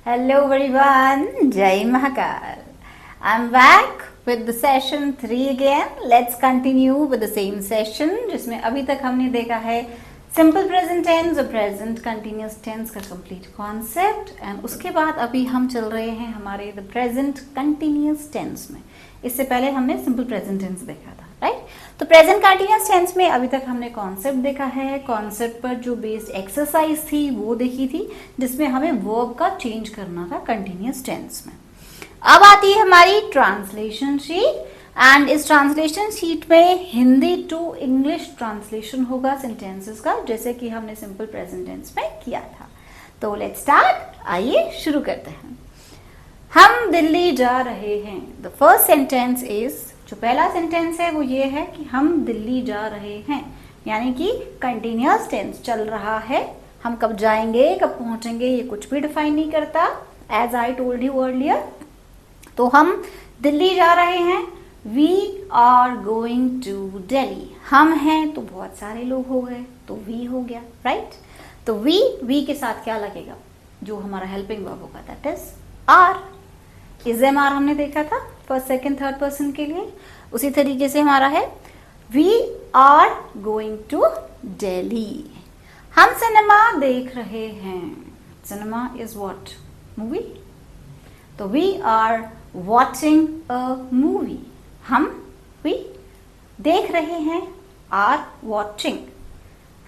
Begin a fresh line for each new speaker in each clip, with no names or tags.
Hello everyone, Jai Mahakal. I'm back with the session 3 again. Let's continue with the same session जिसमें अभी तक हमने देखा है सिंपल प्रेजेंट टेंस और प्रेजेंट कंटिन्यूस टेंस का कंप्लीट कॉन्सेप्ट एंड उसके बाद अभी हम चल रहे हैं हमारे द प्रेजेंट कंटिन्यूस टेंस में. इससे पहले हमने सिंपल प्रेजेंट टेंस देखा था, राइट? तो प्रेजेंट कंटिन्यूस टेंस में अभी तक हमने कॉन्सेप्ट देखा है. कॉन्सेप्ट पर जो बेस्ड एक्सरसाइज थी वो देखी थी जिसमें हमें वर्ब का चेंज करना था कंटिन्यूस टेंस में. अब आती है हमारी ट्रांसलेशन शीट एंड इस ट्रांसलेशन शीट में हिंदी टू इंग्लिश ट्रांसलेशन होगा सेंटेंसेस का, जैसे कि हमने सिंपल प्रेजेंट टेंस में किया था. तो लेट्स स्टार्ट. आइए शुरू करते हैं. हम दिल्ली जा रहे हैं. द फर्स्ट सेंटेंस इज, जो पहला सेंटेंस है वो ये है कि हम दिल्ली जा रहे हैं, यानी कि कंटिन्यूअस टेंस चल रहा है. हम कब जाएंगे कब पहुंचेंगे ये कुछ भी डिफाइन नहीं करता, as I told you earlier. तो हम दिल्ली जा रहे हैं. We are going to Delhi. हम हैं तो बहुत सारे लोग हो गए तो वी हो गया, राइट? तो वी के साथ क्या लगेगा? जो हमारा हेल्पिंग वर्ब होगा that is are. Is am are हमने देखा था फर्स्ट सेकंड थर्ड पर्सन के लिए. उसी तरीके से हमारा है we are going to Delhi. हम सिनेमा देख रहे हैं. Cinema is what? मूवी. तो we are watching a movie. We देख रहे हैं, आर वॉचिंग.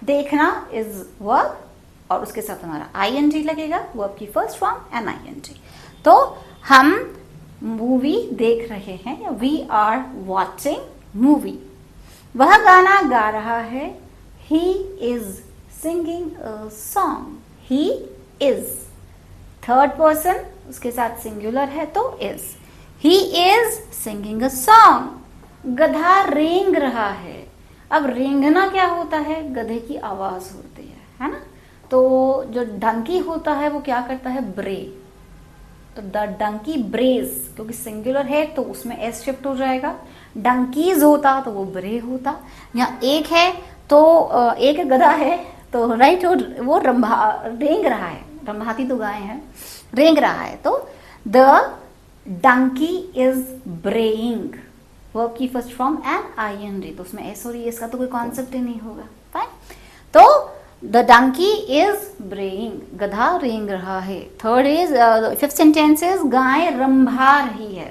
देखना इज वर्ब और उसके साथ हमारा आईएनजी लगेगा, वर्ब की फर्स्ट फॉर्म एन आईएनजी. तो हम मूवी देख रहे हैं, वी आर वॉचिंग मूवी. वह गाना गा रहा है, he is singing a song. He is third person, उसके साथ सिंगुलर है तो is. He is singing a song. गधा रेंग रहा है. अब रेंगना क्या होता है? गधे की आवाज होती है ना? तो जो डंकी होता है वो क्या करता है? ब्रे. तो द डंकी ब्रेज, क्योंकि सिंगुलर है तो उसमें एस शिफ्ट हो जाएगा. डंकीज होता तो वो ब्रे होता. यहाँ एक है तो एक गधा है तो राइट, वो रेंग रहा है. रंभाती तो गाय है, रेंग रहा है. तो द डंकी इज ब्रेइंग, वर्ब की फर्स्ट फॉर्म एंड आईएनजी. तो उसमें एस और एस का तो कोई कॉन्सेप्ट ही नहीं होगा. फाइन. तो द डंकी इज ब्रेइंग, गधा रेंग रहा है. Third is, fifth sentence is guy Rambha रही है.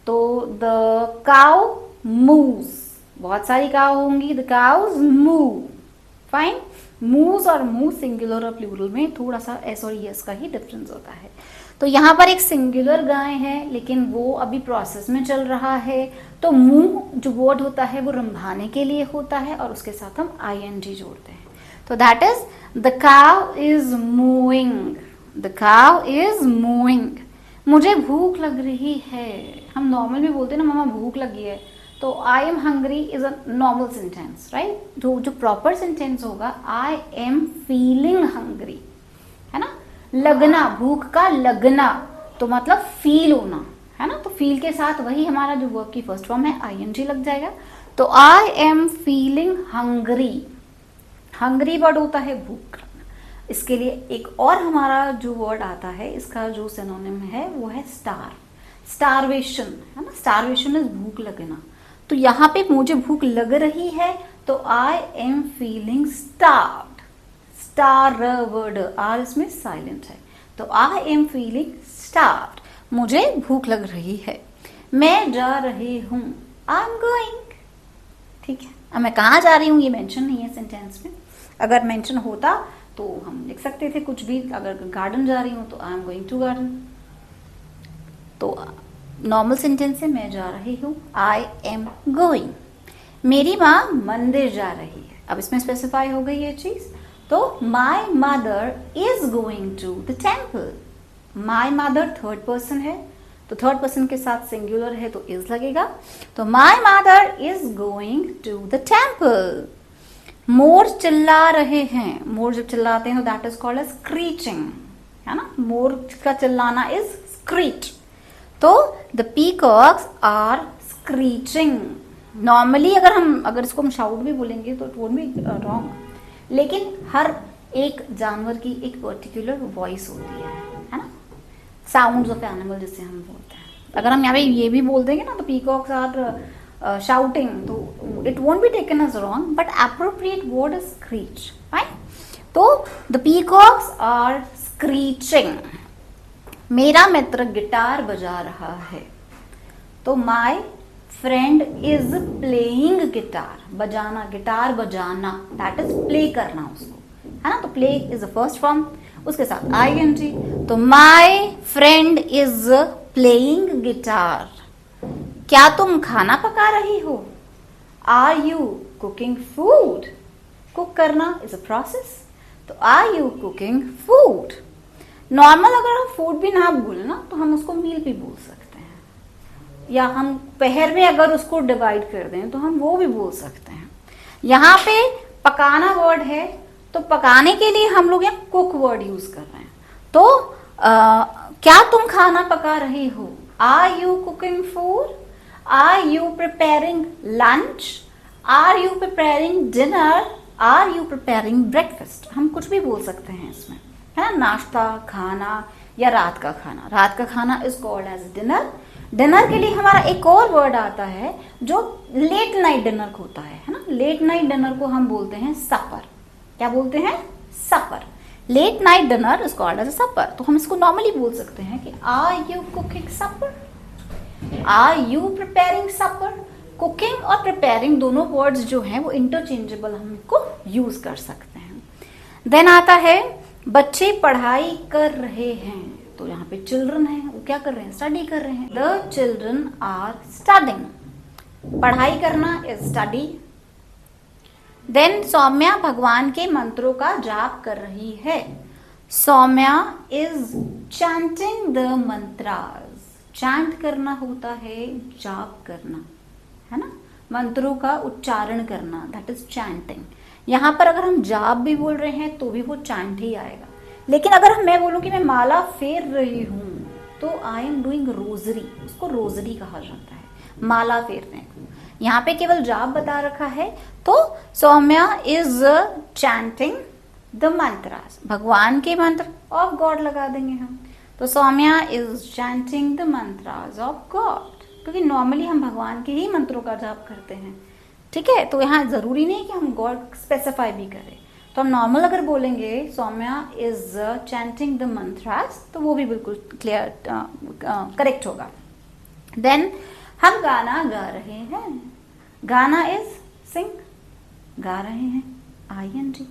तो द काउ मूव्स. बहुत सारी काउ होंगी, the cows move. Fine. Moves और मूव सिंगुलर और प्लूरल में थोड़ा सा एस और एस का ही डिफरेंस होता है. तो यहाँ पर एक सिंगुलर गाय है लेकिन वो अभी प्रोसेस में चल रहा है. तो मूव जो वर्ड होता है वो रंभाने के लिए होता है और उसके साथ हम आईएनजी जोड़ते हैं. तो that is the cow is moving. The cow is moving. मुझे भूख लग रही है. हम नॉर्मल भी बोलते हैं ना, मामा भूख लगी है. तो I am hungry is a normal sentence, right? जो प्रॉपर सेंटेंस होगा, आई एम फीलिंग हंग्री, है ना? लगना, भूख का लगना तो मतलब फील होना, है ना? तो फील के साथ वही हमारा जो वर्ब की फर्स्ट फॉर्म है आईएनजी लग जाएगा. तो I am feeling hungry. Hungry word होता है भूख. इसके लिए एक और हमारा जो वर्ड आता है, इसका जो सिनोनिम है वो है स्टार. स्टारवेशन, है ना? स्टारवेशन इज भूख लगना. तो यहाँ पे मुझे भूख लग रही है तो I am feeling starved. Star word, R इसमें साइलेंट है. तो आई एम फीलिंग स्टार्व्ड. मुझे भूख लग रही है. मैं जा रही हूँ, आई एम गोइंग. ठीक है. अब मैं कहाँ जा रही हूँ ये मेंशन नहीं है सेंटेंस में. अगर मेंशन होता तो हम लिख सकते थे कुछ भी. अगर गार्डन जा रही हूँ तो I am going to garden. तो नॉर्मल सेंटेंस से मैं जा रही हूँ, आई एम गोइंग. मेरी माँ मंदिर जा रही है. अब इसमें स्पेसिफाई हो गई ये चीज. तो my mother is going to the temple. My mother third person है तो थर्ड पर्सन के साथ सिंगुलर है तो इज लगेगा. तो my mother is going to the temple. मोर चिल्ला रहे हैं. मोर जब चिल्लाते हैं तो that is called as screeching, है ना? मोर का चिल्लाना इज स्क्रीच. तो the peacocks are screeching. Normally अगर इसको हम शाउट भी बोलेंगे तो इट वोंट बी रॉन्ग, लेकिन हर एक जानवर की एक पर्टिकुलर वॉइस होती है ना? साउंड्स ऑफ एनिमल जिसे हम बोलते हैं. अगर हम यहाँ पे ये भी बोल देंगे ना तो पीकॉक्स आर शाउटिंग, तो it won't be taken as wrong, but appropriate word is screech. Fine. तो द पीकॉक्स आर स्क्रीचिंग. मेरा मित्र गिटार बजा रहा है. तो my friend is playing guitar. बजाना, गिटार बजाना, दैट इज प्ले करना उसको, है ना. तो play is the first form, उसके साथ ing. तो my friend is playing guitar. क्या तुम खाना पका रही हो? Are you cooking food? Cook करना इज अ प्रोसेस, तो are you cooking food. Normal अगर हम फूड भी ना बोले ना तो हम उसको मील भी बोल सकते हैं, या हम पहर में अगर उसको डिवाइड कर दें तो हम वो भी बोल सकते हैं. यहाँ पे पकाना वर्ड है, तो पकाने के लिए हम लोग यहाँ कुक वर्ड यूज कर रहे हैं. तो क्या तुम खाना पका रही हो? Are you cooking food? Are you preparing lunch? Are you preparing dinner? Are you preparing breakfast? हम कुछ भी बोल सकते हैं इसमें, है ना. नाश्ता, खाना या रात का खाना. रात का खाना is called as dinner. Dinner के लिए हमारा एक और वर्ड आता है जो लेट नाइट डिनर होता है ना. लेट नाइट डिनर को हम बोलते हैं सपर. क्या बोलते हैं? Supper. Late night dinner is called as a supper. तो हम इसको नॉर्मली बोल सकते हैं कि are you cooking supper? Are you preparing supper? Cooking और प्रिपेयरिंग दोनों वर्ड्स जो हैं वो इंटरचेंजेबल हम इनको यूज कर सकते हैं. देन आता है बच्चे पढ़ाई कर रहे हैं. तो यहाँ पे चिल्ड्रन है, वो क्या कर रहे हैं? स्टडी कर रहे हैं. The children are studying. पढ़ाई करना इज स्टडी. देन सौम्या भगवान के मंत्रों का जाप कर रही है. Saumya is chanting the mantras. Chant करना होता है जाप करना, है ना. मंत्रों का उच्चारण करना, दैट इज चैंटिंग. यहाँ पर अगर हम जाप भी बोल रहे हैं तो भी वो चैंट ही आएगा. लेकिन अगर मैं बोलूं कि मैं माला फेर रही हूं तो आई एम डूइंग रोजरी. उसको रोजरी कहा जाता है, माला फेरने को. यहाँ पे केवल जाप बता रखा है. तो Saumya is chanting the mantras. भगवान के मंत्र ऑफ गॉड लगा देंगे हम. तो Saumya is chanting the mantras of god, क्योंकि नॉर्मली हम भगवान के ही मंत्रों का जाप करते हैं. ठीक है. तो यहाँ जरूरी नहीं कि हम गॉड स्पेसिफाई भी करें. तो हम नॉर्मल अगर बोलेंगे Saumya is chanting the mantras तो वो भी बिल्कुल क्लियर करेक्ट होगा. देन हम गाना गा रहे हैं. गाना इज सिंग. गा रहे हैं ing.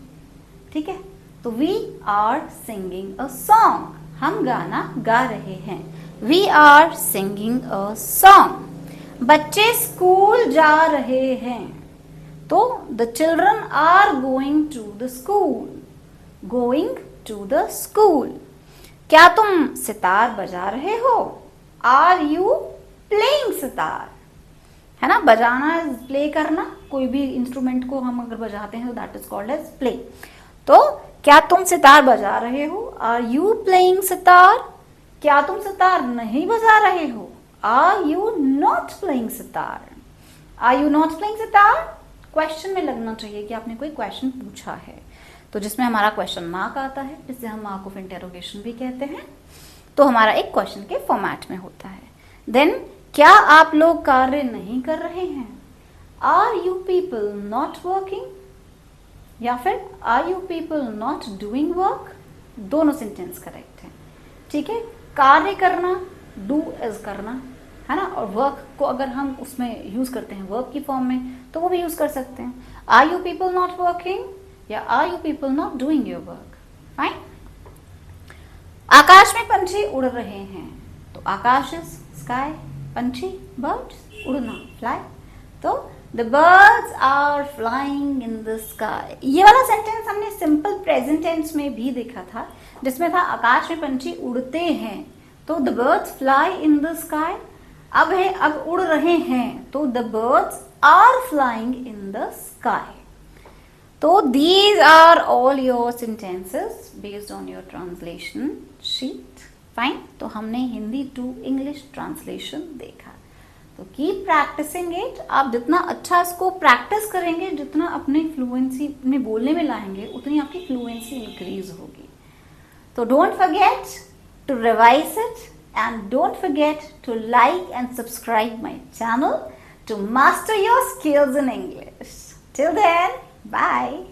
ठीक है. तो we are singing a song. हम गाना गा रहे हैं. We are singing a song. बच्चे स्कूल जा रहे हैं. तो the children are going to the school. Going to the school. क्या तुम सितार बजा रहे हो? Are you playing sitar? है ना. बजाना इज प्ले करना. कोई भी इंस्ट्रूमेंट को हम अगर बजाते हैं तो that is called as play. तो क्या तुम सितार बजा रहे हो? Are you playing sitar? क्या तुम सितार नहीं बजा रहे हो? Are you not playing sitar? Are you not playing sitar question में लगना चाहिए कि आपने कोई क्वेश्चन पूछा है, तो जिसमें हमारा क्वेश्चन मार्क आता है, जिसे हम मार्क ऑफ इंटेरोगेशन भी कहते हैं. तो हमारा एक क्वेश्चन के फॉर्मेट में होता है. देन क्या आप लोग कार्य नहीं कर रहे हैं? Are you people not working? या फिर are you people not doing work? दोनों सेंटेंस करेक्ट है. ठीक है. कार्य करना डू इज करना, है ना. और वर्क को अगर हम उसमें यूज करते हैं वर्क की फॉर्म में तो वो भी यूज कर सकते हैं. Are you people not working या are you people not doing your work. Fine. आकाश में पंछी उड़ रहे हैं. तो आकाश इज स्काई. पंछी बर्ड्स, उड़ना फ्लाई. तो the birds are flying in the sky. ये वाला सेंटेंस हमने सिंपल प्रेजेंट टेंस में भी देखा था, जिसमें था आकाश में पंछी उड़ते हैं. तो the birds fly in the sky. अब है अब उड़ रहे हैं, तो the birds are flying in the sky. तो these are all your sentences based on your translation sheet. Fine. तो हमने हिंदी टू इंग्लिश ट्रांसलेशन देखा. तो कीप प्रैक्टिसिंग इट. आप जितना अच्छा इसको प्रैक्टिस करेंगे, जितना अपने फ्लुएंसी में बोलने में लाएंगे, उतनी आपकी फ्लुएंसी इंक्रीज होगी. तो don't forget to revise it. and don't forget to like and subscribe my channel to master your skills in English. Till then, bye.